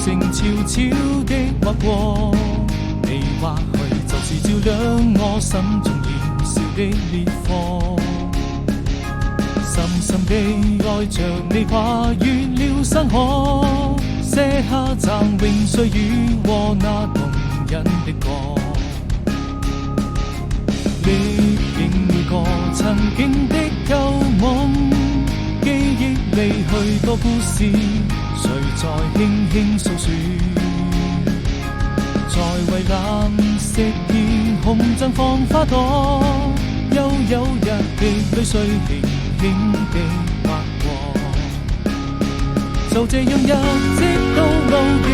情悄悄的劃過，你或許就是照亮我心中燃燒的烈火。深深地愛着你，跨越了山河，寫下嶄榮歲月和那動人的歌。歷經每個曾經的舊夢，記憶裡許多故事，誰在輕輕訴說？在蔚藍色天空綻放花朵，悠悠日的淚水輕輕地劃過，就這樣一直到老的